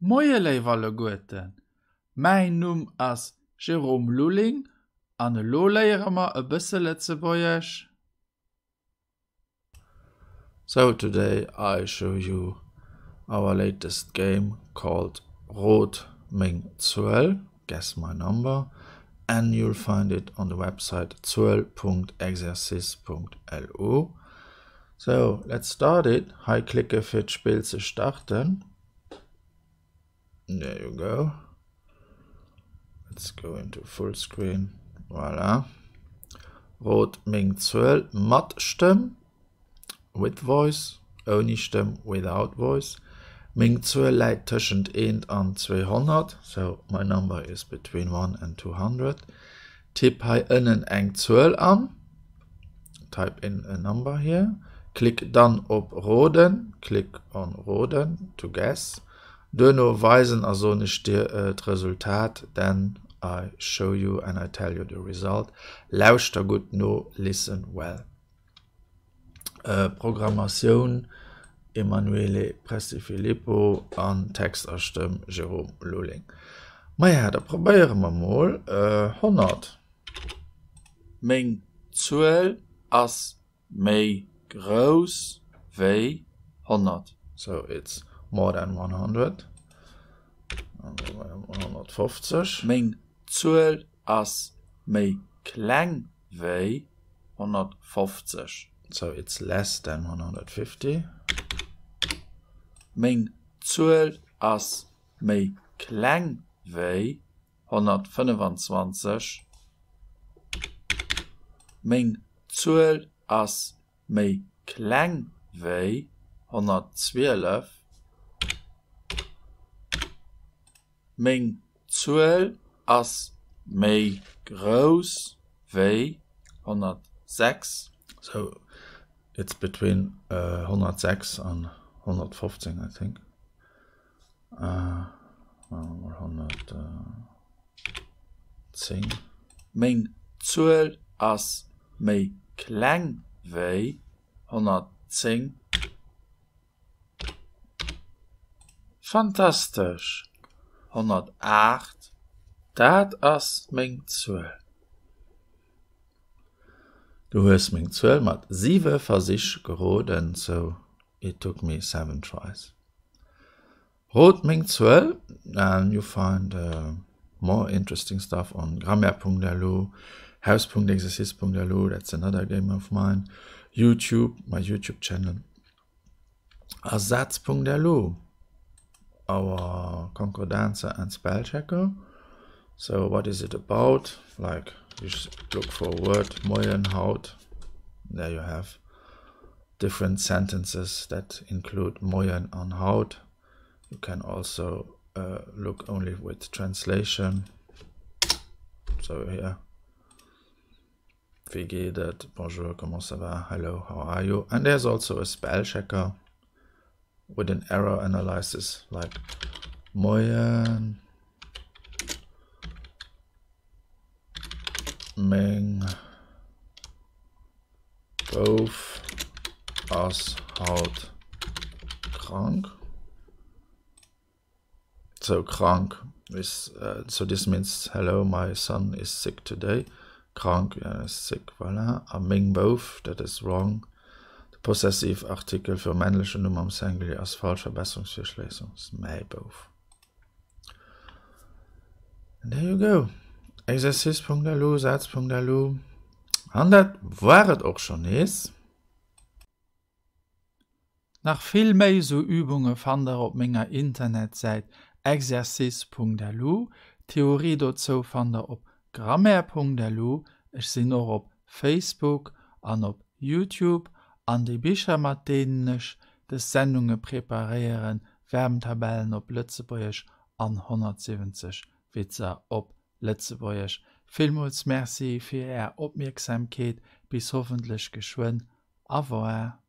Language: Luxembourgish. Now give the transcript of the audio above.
Moje leiwalle Guten. Mein Num as Jerome Luling, an lo leiere ma e bësse Letzebäuerch. So today I show you our latest game called Meng Zuel, guess my number, and you'll find it on the website zuel.exercice.lu. So let's start it. I klicke für das Spiel zu starten. There you go. Let's go into full screen. Voilà. Meng Zuel, mat Stimme, with voice, ohne Stimme, without voice. Meng Zuel liegt zwischen 1 und 200, so my number is between 1 and 200. Tipp hier innen eng Zuel an. Type in a number here. Klick dann op Roden. Click on Roden to guess. Dönno weisen also nicht das Resultat, then I show you and I tell you the result. Lauscht da gut no, listen well. Programmation Emanuele Presti-Filippo an Texterstimme Jerome Luling. Ma ja, da probieren wir mal 100. Meng Zuel as méi groß wie 100. So it's more than 100. 150. Meng Zuel as méi klein wie 150. So it's less than 150. Meng Zuel as méi klein wie 125. Meng Zuel as méi klein wie 112. Meng Zuel as méi groß wie 106. So it's between 106 and 115, I think. 110. Meng Zuel as méi klein wie 110. Fantastisch. 108. Dat as Meng Zuel. Du hast Meng Zuel mat 7 Versich geroden, so it took me 7 tries. Meng Zuel, and you find more interesting stuff on grammaire.lu, house.exercice.lu, that's another game of mine, YouTube, my YouTube channel, Ersatz.lu, our concordancer and spell checker. So what is it about? Like, you just look for a word, moyen, haut. There you have different sentences that include moyen and haut. You can also look only with translation. So here, wie geht it? Bonjour, comment ça va? Hello, how are you? And there's also a spell checker with an error analysis, like moyen, meng, both, as, haut, krank. So krank is so this means hello, my son is sick today. Krank, yeah, is sick, voilà. Meng both, that is wrong. Der Possessivartikel für männliche Nummer im Singular als Falschverbesserungsverschließung ist may both. And there you go. Exercice.lu, Satz.lu. Und das war es auch schon ist. Nach viel mehr so Übungen fand auf meiner Internetseite exercice.lu. Theorie dazu fand auf grammaire.lu. Ich bin auch auf Facebook und auf YouTube. An die Bücher, mit denen ich die Sendungen präparieren, Wärmtabellen auf Lützeburgisch an 170 Witze auf Lützeburgisch. Vielmals merci für Ihre Aufmerksamkeit. Bis hoffentlich geschwind. Au revoir.